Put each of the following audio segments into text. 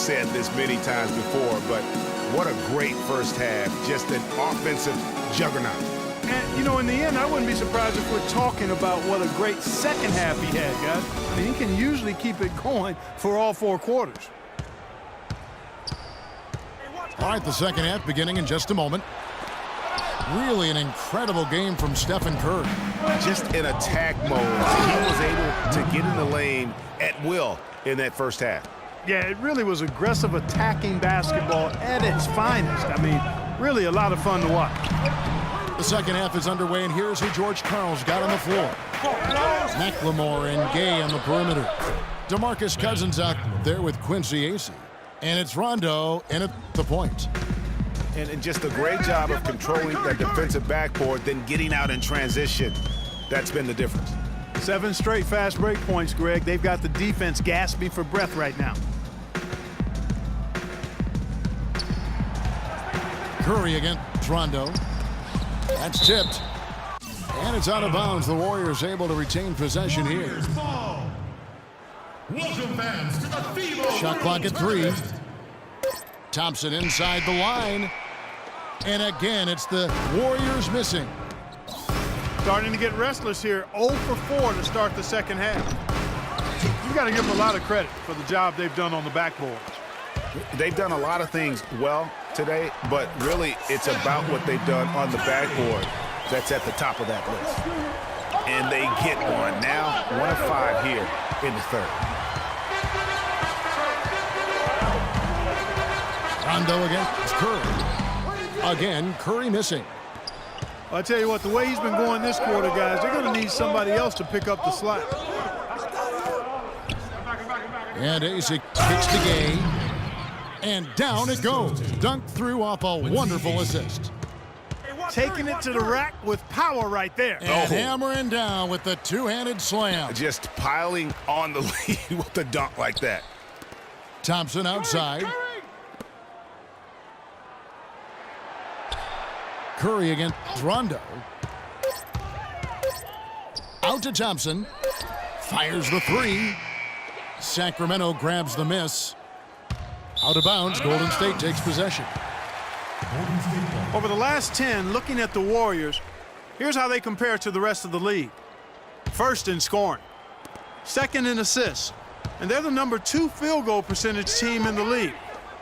said this many times before, but what a great first half. Just an offensive juggernaut. And, you know, in the end, I wouldn't be surprised if we're talking about what a great second half he had, guys. I mean, he can usually keep it going for all 4 quarters. All right, the second half beginning in just a moment. Really an incredible game from Stephen Curry. Just in attack mode. He was able to get in the lane at will in that first half. Yeah, it really was aggressive attacking basketball at its finest. I mean, really a lot of fun to watch. The second half is underway, and here's who George Karl's got on the floor. McLemore and Gay on the perimeter. DeMarcus Cousins out there with Quincy Acey. And it's Rondo in at the point. And just a great job of controlling that defensive backboard, then getting out in transition. That's been the difference. 7 straight fast break points, Greg. They've got the defense gasping for breath right now. Curry against Rondo. That's tipped. And it's out of bounds. The Warriors able to retain possession here. Welcome fans to the FIBA Shot clock at 3. Thompson inside the line. And again, it's the Warriors missing. Starting to get restless here. 0 for 4 to start the second half. You've got to give them a lot of credit for the job they've done on the backboard. They've done a lot of things well today, but really it's about what they've done on the backboard that's at the top of that list. And they get one. Now 1 of 5 here in the third. Rondo against Curry. Again, Curry missing. I'll tell you what, the way he's been going this quarter, guys, they're going to need somebody else to pick up the slack. And Acey kicks the game. And down it goes. Dunked through off a wonderful assist. Taking it to the rack with power right there. And hammering down with the two-handed slam. Just piling on the lead with a dunk like that. Thompson outside. Curry against Rondo. Out to Thompson. Fires the 3. Sacramento grabs the miss. Out of bounds, Golden State takes possession. Over the last 10, looking at the Warriors, here's how they compare to the rest of the league. First in scoring, second in assists, and they're the number 2 field goal percentage team in the league.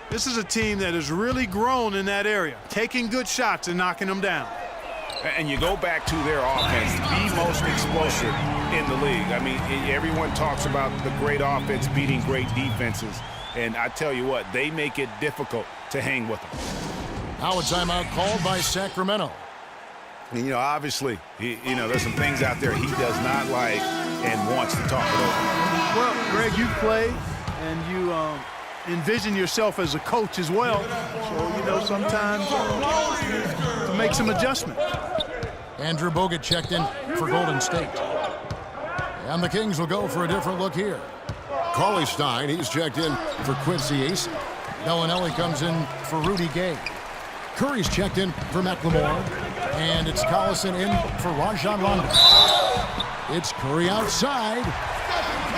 This is a team that has really grown in that area, taking good shots and knocking them down. And you go back to their offense, the most explosive in the league. I mean, everyone talks about the great offense beating great defenses. And I tell you what, they make it difficult to hang with them. Now a timeout called by Sacramento. And, obviously, there's some things out there he does not like and wants to talk it over. Well, Greg, you play and you envision yourself as a coach as well. So, sometimes to make some adjustments. Andrew Bogut checked in for Golden State. And the Kings will go for a different look here. Cauley Stein, he's checked in for Quincy Acey. Bellinelli comes in for Rudy Gay. Curry's checked in for McLemore. And it's Collison in for Rajon Rondo. It's Curry outside.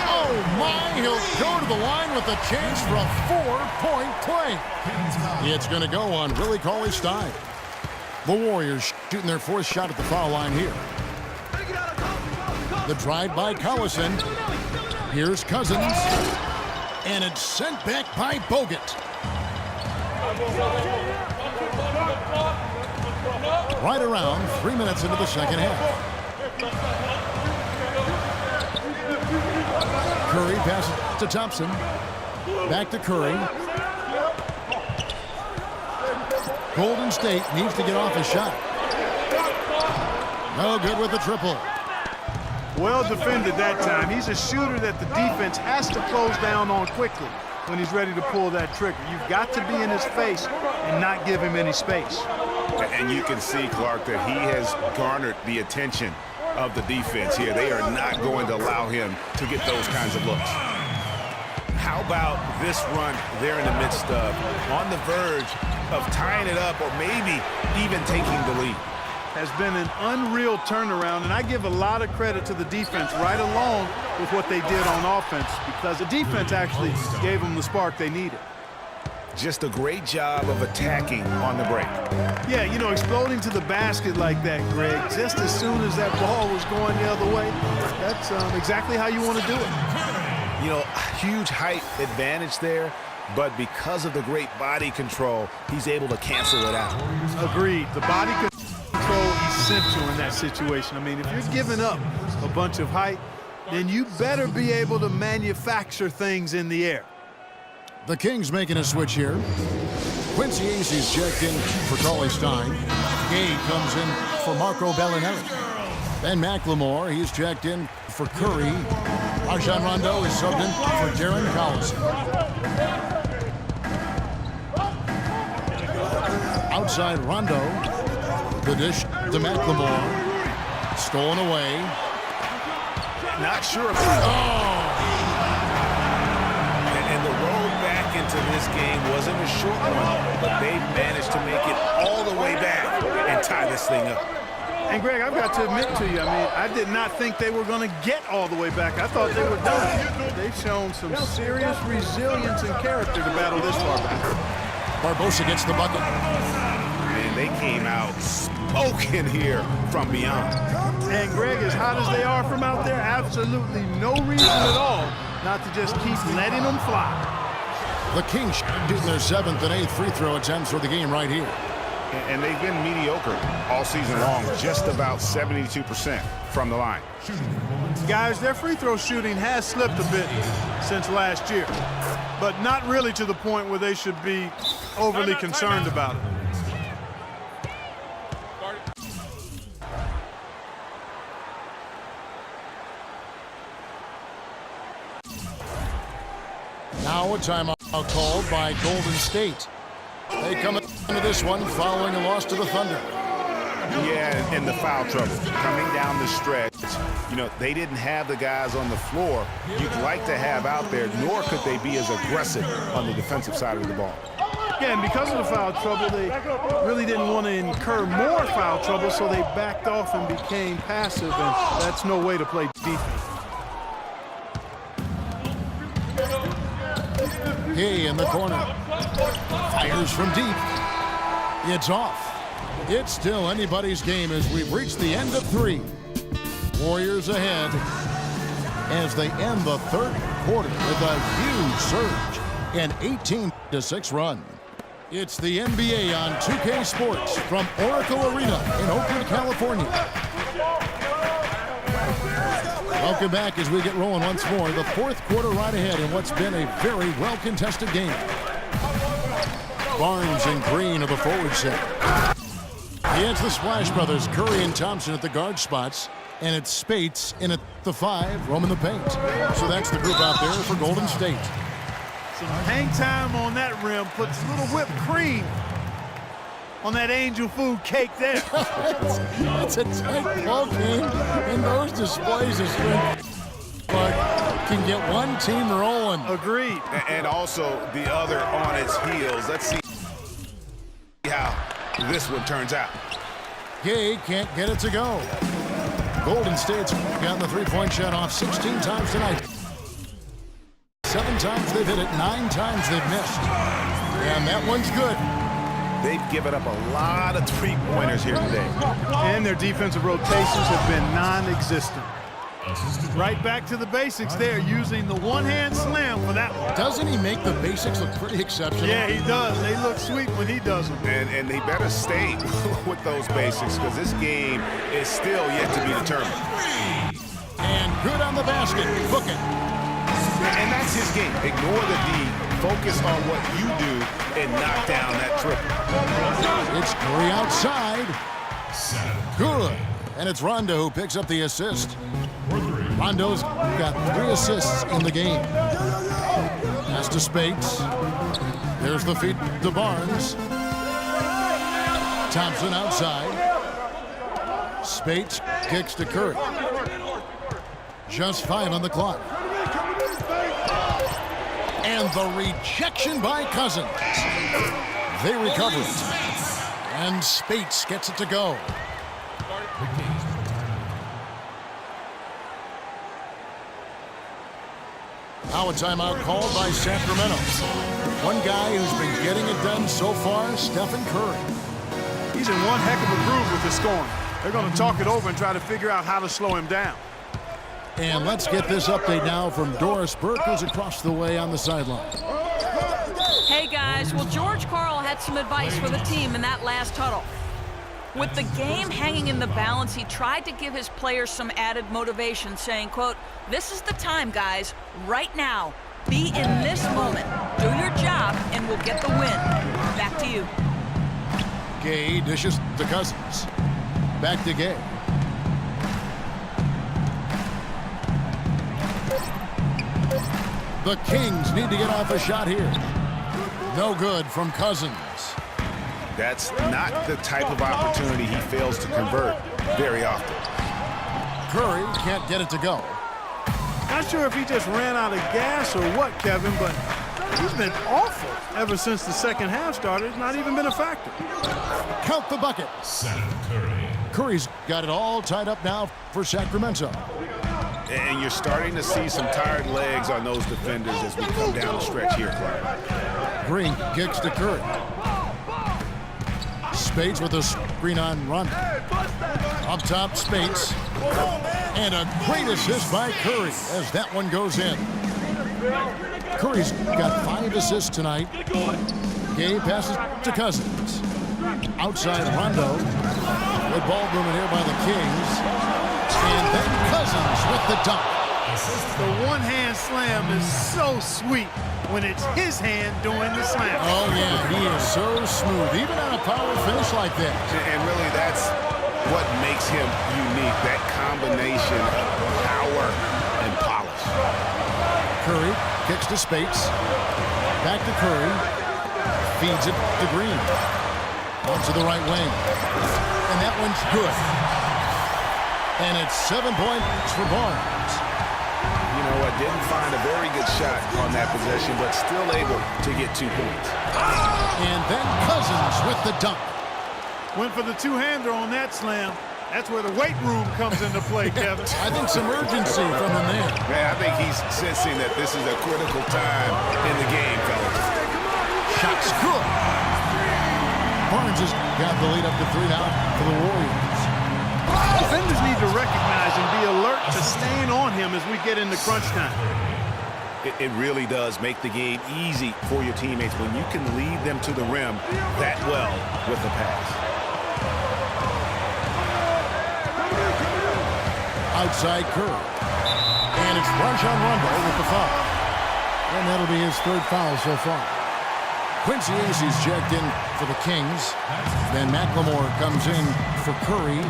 Oh my, he'll go to the line with a chance for a 4-point play. It's going to go on Willie Cauley Stein. The Warriors shooting their 4th shot at the foul line here. The drive by Collison. Here's Cousins. And it's sent back by Bogut. Right around 3 minutes into the second half. Curry passes to Thompson. Back to Curry. Golden State needs to get off a shot. No good with the triple. Well defended that time. He's a shooter that the defense has to close down on quickly when he's ready to pull that trigger. You've got to be in his face and not give him any space. And you can see, Clark, that he has garnered the attention of the defense here. They are not going to allow him to get those kinds of looks. How about this run they're in the midst of, on the verge of tying it up or maybe even taking the lead? Has been an unreal turnaround, and I give a lot of credit to the defense right along with what they did on offense, because the defense actually gave them the spark they needed. just a great job of attacking on the break. Yeah, you know, exploding to the basket like that, Greg, just as soon as that ball was going the other way, that's exactly how you want to do it. You know, huge height advantage there, but because of the great body control, he's able to cancel it out. Agreed. The body control essential in that situation. I mean, if you're giving up a bunch of height, then you better be able to manufacture things in the air. The Kings making a switch here. Quincy Acy's checked in for Cauley Stein. Gay comes in for Marco Bellinelli. Ben McLemore, he's checked in for Curry. Rajon Rondo is subbed in for Darren Collison. Outside Rondo. The dish to McLemore. Stolen away. Not sure about and the road back into this game wasn't a short one, but they managed to make it all the way back and tie this thing up. And, Greg, I've got to admit to you, I mean, I did not think they were going to get all the way back. I thought they were done. They've shown some serious resilience and character to battle this far back. Barbosa gets the bucket. And they came out smoking here from beyond. And, Greg, as hot as they are from out there, absolutely no reason at all not to just keep letting them fly. The Kings shooting their 7th and 8th free throw attempts for the game right here. And they've been mediocre all season long, just about 72% from the line. Guys, their free throw shooting has slipped a bit since last year, but not really to the point where they should be overly concerned about it. Now a timeout called by Golden State. They come into this one following a loss to the Thunder. Yeah, and the foul trouble coming down the stretch. You know, they didn't have the guys on the floor you'd like to have out there, nor could they be as aggressive on the defensive side of the ball. Yeah, and because of the foul trouble, they really didn't want to incur more foul trouble, so they backed off and became passive, and that's no way to play defense. Gay in the corner. Fires from deep. It's off. It's still anybody's game as we've reached the end of 3. Warriors ahead as they end the 3rd quarter with a huge surge, an 18-6 run. It's the NBA on 2K Sports from Oracle Arena in Oakland, California. Welcome back as we get rolling once more. The 4th quarter right ahead in what's been a very well-contested game. Barnes and Green are the forward set. It's the Splash Brothers, Curry and Thompson at the guard spots. And it's Spates in at the 5, roaming the paint. So that's the group out there for Golden State. Some hang time on that rim puts a little whipped cream on that angel food cake there. It's a tight ball game, and those displays of strength can get one team rolling. Agreed. And also the other on its heels. Let's see how this one turns out. Gay can't get it to go. Golden State's gotten the three-point shot off 16 times tonight. 7 times they've hit it, 9 times they've missed. And that one's good. They've given up a lot of three-pointers here today. And their defensive rotations have been non-existent. Right back to the basics there, using the one-hand slam for that one. Doesn't he make the basics look pretty exceptional? Yeah, he does. They look sweet when he does them. And they better stay with those basics because this game is still yet to be determined. And good on the basket. Book it. And that's his game. Ignore the D. Focus on what you do and knock down that triple. It's Curry outside. Good. And it's Rondo who picks up the assist. Rondo's got 3 assists in the game. Pass to Spates. There's the feed to Barnes. Thompson outside. Spates kicks to Curry. Just 5 on the clock. And the rejection by Cousins. They recover it. And Spates gets it to go. Now a timeout called by Sacramento. One guy who's been getting it done so far, Stephen Curry. He's in one heck of a groove with the scoring. They're going to talk it over and try to figure out how to slow him down. And let's get this update now from Doris Burke, who's across the way on the sideline. Hey guys, well George Karl had some advice for the team in that last huddle. With the game hanging in the balance, he tried to give his players some added motivation, saying, quote, "This is the time, guys, right now. Be in this moment. Do your job, and we'll get the win." Back to you. Gay dishes to Cousins. Back to Gay. The Kings need to get off a shot here. No good from Cousins. That's not the type of opportunity he fails to convert very often. Curry can't get it to go. Not sure if he just ran out of gas or what, Kevin, but he's been awful ever since the second half started. Not even been a factor. Count the bucket. Seth Curry. Curry's got it all tied up now for Sacramento. And you're starting to see some tired legs on those defenders as we come down the stretch here, Clark. Green kicks to Curry. Spades with a screen on Rondo. Up top, Spades. And a great assist by Curry as that one goes in. Curry's got 5 assists tonight. Gay passes to Cousins. Outside Rondo. Good ball movement here by the Kings. And then Cousins with the dunk. The one-hand slam is so sweet when it's his hand doing the slam. Oh, yeah, he is so smooth, even on a power finish like that. And really, that's what makes him unique, that combination of power and polish. Curry kicks to Speights. Back to Curry. Feeds it to Green. Onto the right wing. And that one's good. And it's 7 points for Barnes. You know what, didn't find a very good shot on that possession, but still able to get 2 points. And then Cousins with the dunk. Went for the two-hander on that slam. That's where the weight room comes into play, Kevin. I think some urgency from him there. Man, I think he's sensing that this is a critical time in the game, fellas. Shot's good. Barnes has got the lead up to 3 now for the Warriors. Defenders need to recognize and be alert to staying on him as we get into crunch time. It really does make the game easy for your teammates when you can lead them to the rim that well with the pass. Outside Curry. And it's Rajon Rondo with the foul. And that'll be his 3rd foul so far. Quincy Acy's checked in for the Kings. Then McLemore comes in for Curry.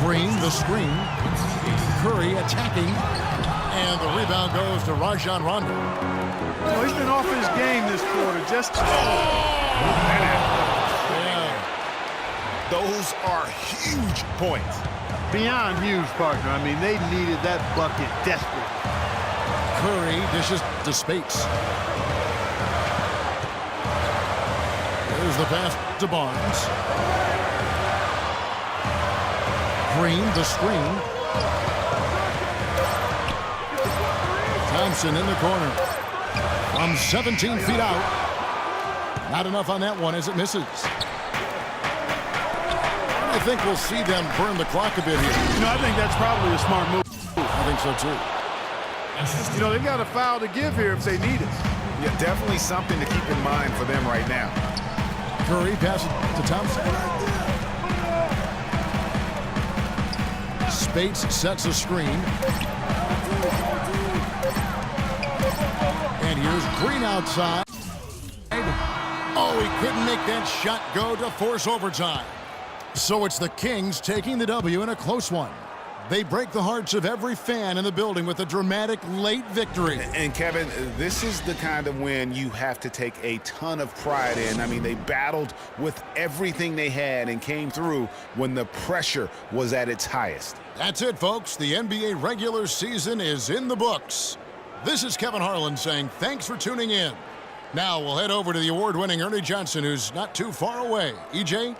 Green, the screen. Curry attacking. And the rebound goes to Rajon Rondo. Well, he's been off his game this quarter. Just Those are huge points. beyond huge, partner. I mean, they needed that bucket desperately. Curry dishes to Speights. There's the pass to Barnes. Green, the screen. Thompson in the corner. From 17 feet out. Not enough on that one as it misses. I think we'll see them burn the clock a bit here. You know, I think that's probably a smart move. I think so, too. You know, they've got a foul to give here if they need it. Yeah, definitely something to keep in mind for them right now. Curry passes to Thompson. Speights sets a screen. And here's Green outside. Oh, he couldn't make that shot go to force overtime. So it's the Kings taking the W in a close one. They break the hearts of every fan in the building with a dramatic late victory. And Kevin, this is the kind of win you have to take a ton of pride in. I mean, they battled with everything they had and came through when the pressure was at its highest. That's it, folks. The NBA regular season is in the books. This is Kevin Harlan saying thanks for tuning in. Now we'll head over to the award-winning Ernie Johnson, who's not too far away. EJ?